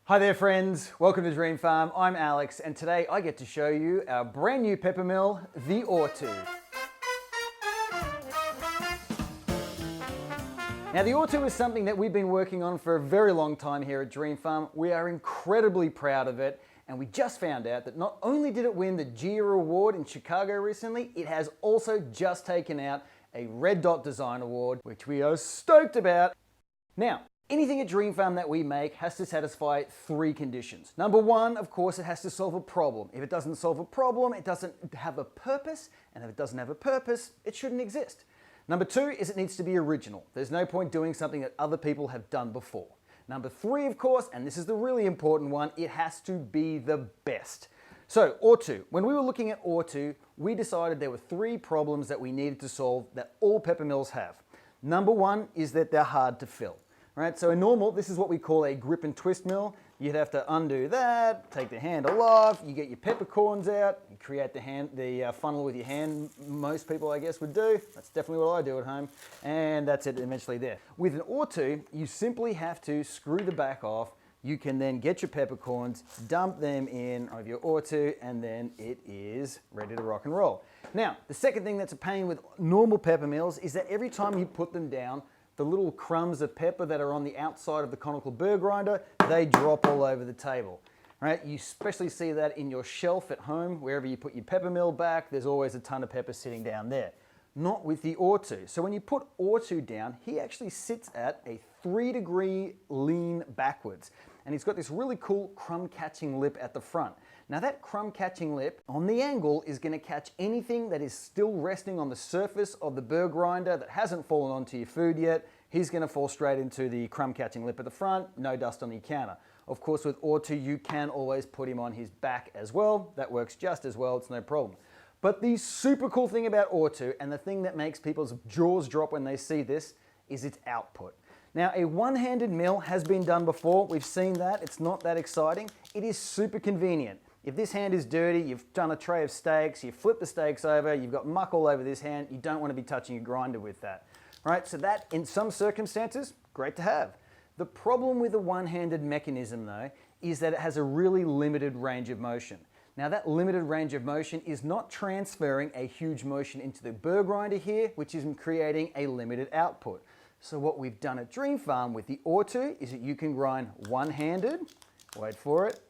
Hi there friends, welcome to Dream Farm. I'm Alex and today I get to show you our brand new pepper mill, the Ortwo. Now the Ortwo is something that we've been working on for a very long time here at Dream Farm. We are incredibly proud of it and we just found out that not only did it win the GIA Award in Chicago recently, it has also just taken out a Red Dot Design Award, which we are stoked about. Now, anything at Dream Farm that we make has to satisfy three conditions. Number one, of course, it has to solve a problem. If it doesn't solve a problem, it doesn't have a purpose, and if it doesn't have a purpose, it shouldn't exist. Number two is it needs to be original. There's no point doing something that other people have done before. Number three, of course, and this is the really important one, it has to be the best. So, Ortwo. When we were looking at Ortwo, we decided there were three problems that we needed to solve that all pepper mills have. Number one is that they're hard to fill. Right, so in normal, this is what we call a grip and twist mill. You'd have to undo that, take the handle off, you get your peppercorns out, you create the funnel with your hand. Most people, I guess, would do. That's definitely what I do at home. And that's it eventually there. With an Ortwo, you simply have to screw the back off. You can then get your peppercorns, dump them in of your Ortwo, and then it is ready to rock and roll. Now, the second thing that's a pain with normal pepper mills is that every time you put them down, the little crumbs of pepper that are on the outside of the conical burr grinder, they drop all over the table. Right? You especially see that in your shelf at home, wherever you put your pepper mill back, there's always a ton of pepper sitting down there. Not with the Ortwo. So when you put Ortwo down, he actually sits at a 3-degree lean backwards. And he's got this really cool crumb-catching lip at the front. Now that crumb-catching lip on the angle is going to catch anything that is still resting on the surface of the burr grinder that hasn't fallen onto your food yet. He's going to fall straight into the crumb-catching lip at the front, no dust on your counter. Of course, with Ortwo, you can always put him on his back as well. That works just as well, it's no problem. But the super cool thing about Ortwo, and the thing that makes people's jaws drop when they see this, is its output. Now, a one-handed mill has been done before. We've seen that. It's not that exciting. It is super convenient. If this hand is dirty, you've done a tray of steaks, you flip the steaks over, you've got muck all over this hand, you don't want to be touching your grinder with that. Right? So that, in some circumstances, great to have. The problem with a one-handed mechanism, though, is that it has a really limited range of motion. Now, that limited range of motion is not transferring a huge motion into the burr grinder here, which is creating a limited output. So what we've done at Dream Farm with the Ortwo is that you can grind one-handed, wait for it,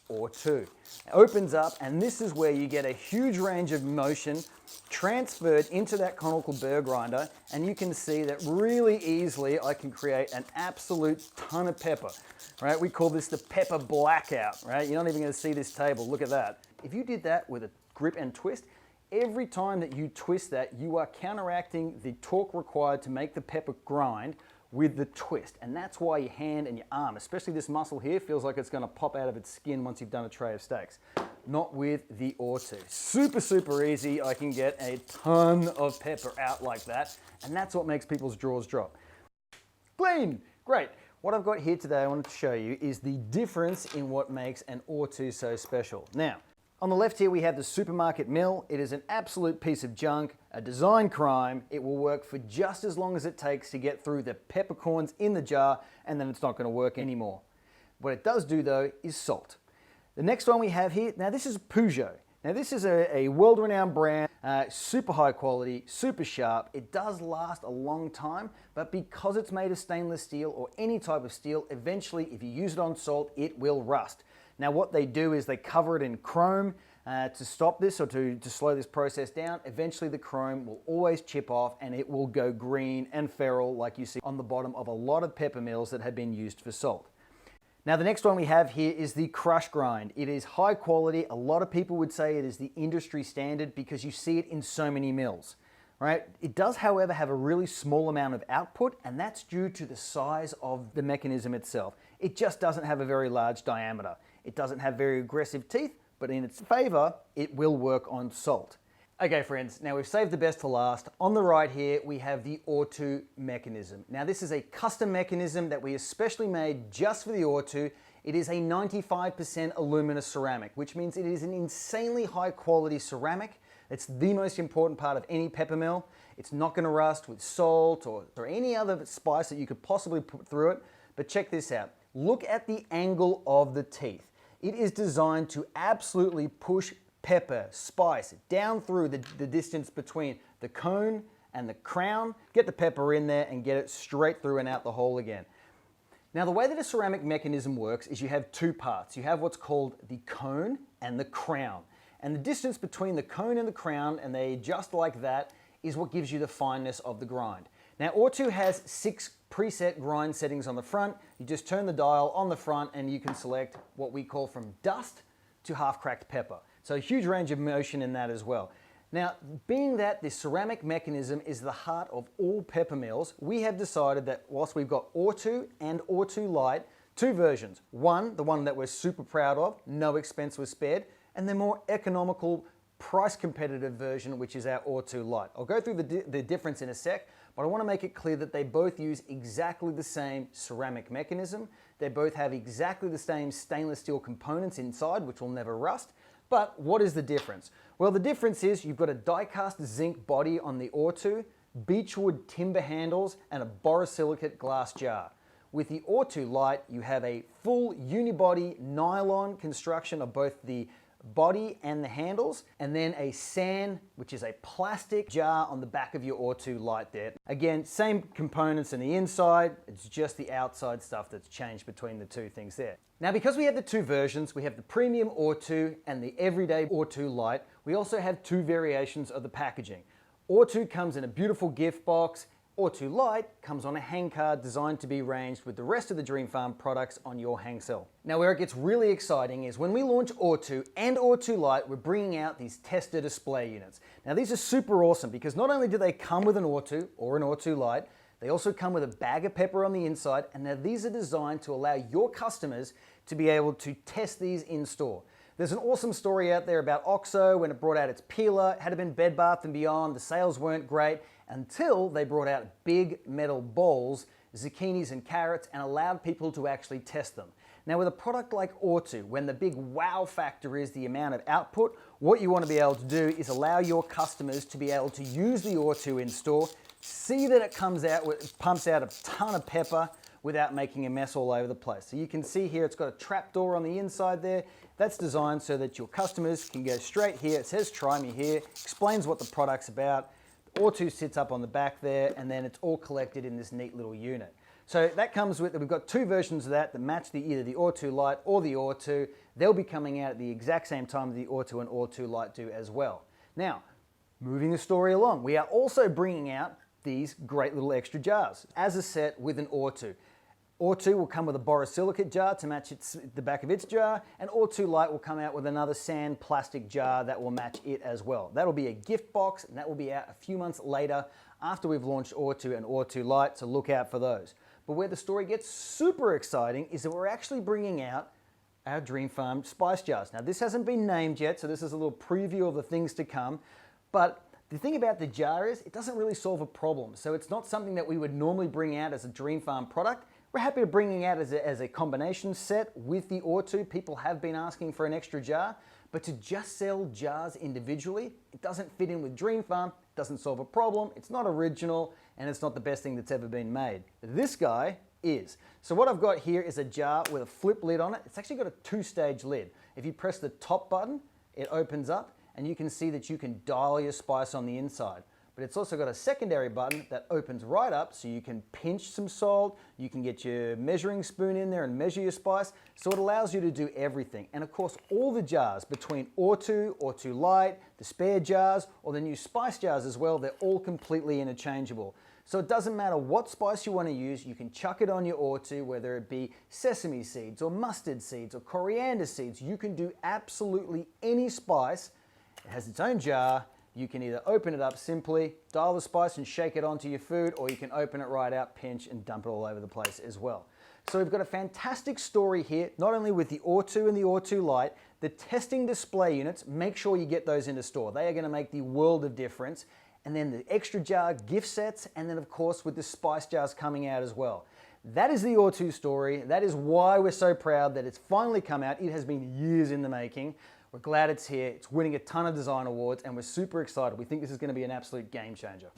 or two. It opens up, and this is where you get a huge range of motion transferred into that conical burr grinder, and you can see that really easily I can create an absolute ton of pepper. Right? We call this the pepper blackout. Right? You're not even going to see this table. Look at that. If you did that with a grip and twist, every time that you twist that, you are counteracting the torque required to make the pepper grind with the twist. And that's why your hand and your arm, especially this muscle here, feels like it's going to pop out of its skin once you've done a tray of steaks. Not with the Ortwo. Super, super easy. I can get a ton of pepper out like that. And that's what makes people's jaws drop. Clean! Great. What I've got here today I wanted to show you is the difference in what makes an Ortwo so special. Now, on the left here we have the supermarket mill. It is an absolute piece of junk, a design crime. It will work for just as long as it takes to get through the peppercorns in the jar, and then it's not going to work anymore. What it does do though is salt. The next one we have here, now this is Peugeot. Now this is a world-renowned brand, super high quality, super sharp. It does last a long time, but because it's made of stainless steel or any type of steel, eventually if you use it on salt, it will rust. Now what they do is they cover it in chrome to stop this or to slow this process down. Eventually the chrome will always chip off and it will go green and feral like you see on the bottom of a lot of pepper mills that have been used for salt. Now the next one we have here is the crush grind. It is high quality. A lot of people would say it is the industry standard because you see it in so many mills. Right? It does, however, have a really small amount of output, and that's due to the size of the mechanism itself. It just doesn't have a very large diameter. It doesn't have very aggressive teeth, but in its favor, it will work on salt. Okay friends, now we've saved the best for last. On the right here, we have the Ortwo mechanism. Now this is a custom mechanism that we especially made just for the Ortwo. It is a 95% alumina ceramic, which means it is an insanely high quality ceramic. It's the most important part of any pepper mill. It's not going to rust with salt or any other spice that you could possibly put through it. But check this out. Look at the angle of the teeth. It is designed to absolutely push pepper, spice, down through the distance between the cone and the crown, get the pepper in there and get it straight through and out the hole again. Now the way that a ceramic mechanism works is you have two parts. You have what's called the cone and the crown. And the distance between the cone and the crown, and they adjust like that, is what gives you the fineness of the grind. Now Ortwo has 6 preset grind settings on the front. You just turn the dial on the front and you can select what we call from dust to half-cracked pepper. So a huge range of motion in that as well. Now, being that this ceramic mechanism is the heart of all pepper mills, we have decided that whilst we've got Ortwo and Ortwo Lite, 2 versions. One, the one that we're super proud of, no expense was spared, and the more economical, price competitive version, which is our Ortwo Lite. I'll go through the difference in a sec, but I want to make it clear that they both use exactly the same ceramic mechanism. They both have exactly the same stainless steel components inside, which will never rust. But what is the difference? Well, the difference is you've got a die-cast zinc body on the Ortwo, beechwood timber handles, and a borosilicate glass jar. With the Ortwo Lite, you have a full unibody nylon construction of both the body and the handles, and then a sand, which is a plastic jar on the back of your Ortwo Lite there. Again, same components on the inside, it's just the outside stuff that's changed between the two things there. Now, because we have the 2 versions, we have the premium Ortwo and the everyday Ortwo Lite, we also have 2 variations of the packaging. Ortwo comes in a beautiful gift box. Ortwo Lite comes on a hang card designed to be ranged with the rest of the Dreamfarm products on your hang cell. Now where it gets really exciting is when we launch Ortwo and Ortwo Lite, we're bringing out these tester display units. Now these are super awesome because not only do they come with an Ortwo or an Ortwo Lite, they also come with a bag of pepper on the inside, and now these are designed to allow your customers to be able to test these in store. There's an awesome story out there about OXO when it brought out its peeler. It had been Bed Bath & Beyond, the sales weren't great until they brought out big metal bowls, zucchinis and carrots, and allowed people to actually test them. Now with a product like Ortwo, when the big wow factor is the amount of output, what you want to be able to do is allow your customers to be able to use the Ortwo in store, see that it pumps out a ton of pepper without making a mess all over the place. So you can see here it's got a trap door on the inside there. That's designed so that your customers can go straight here. It says try me here, explains what the product's about. Ortwo sits up on the back there, and then it's all collected in this neat little unit. So that comes with, we've got 2 versions of that match either the Ortwo Lite or the Ortwo. They'll be coming out at the exact same time the Ortwo and Ortwo Lite do as well. Now, moving the story along, we are also bringing out these great little extra jars as a set with an Ortwo. Ortwo will come with a borosilicate jar to match the back of its jar, and Ortwo Lite will come out with another sand plastic jar that will match it as well. That'll be a gift box, and that will be out a few months later after we've launched Ortwo and Ortwo Lite, so look out for those. But where the story gets super exciting is that we're actually bringing out our Dreamfarm spice jars. Now this hasn't been named yet, so this is a little preview of the things to come, but the thing about the jar is it doesn't really solve a problem. So it's not something that we would normally bring out as a Dreamfarm product. We're happy to bring it out as a combination set with the Ortwo. People have been asking for an extra jar, but to just sell jars individually, it doesn't fit in with Dreamfarm, it doesn't solve a problem, it's not original, and it's not the best thing that's ever been made. This guy is. So what I've got here is a jar with a flip lid on it. It's actually got a 2-stage lid. If you press the top button, it opens up, and you can see that you can dial your spice on the inside. But it's also got a secondary button that opens right up so you can pinch some salt, you can get your measuring spoon in there and measure your spice, so it allows you to do everything. And of course, all the jars between Ortwo, Ortwo Lite, the spare jars, or the new spice jars as well, they're all completely interchangeable. So it doesn't matter what spice you want to use, you can chuck it on your Ortwo, whether it be sesame seeds or mustard seeds or coriander seeds. You can do absolutely any spice. It has its own jar. You can either open it up simply, dial the spice and shake it onto your food, or you can open it right out, pinch, and dump it all over the place as well. So we've got a fantastic story here, not only with the Ortwo and the Ortwo Lite, the testing display units, make sure you get those into store. They are going to make the world of difference. And then the extra jar gift sets, and then of course with the spice jars coming out as well. That is the Ortwo story. That is why we're so proud that it's finally come out. It has been years in the making. We're glad it's here. It's winning a ton of design awards, and we're super excited. We think this is going to be an absolute game changer.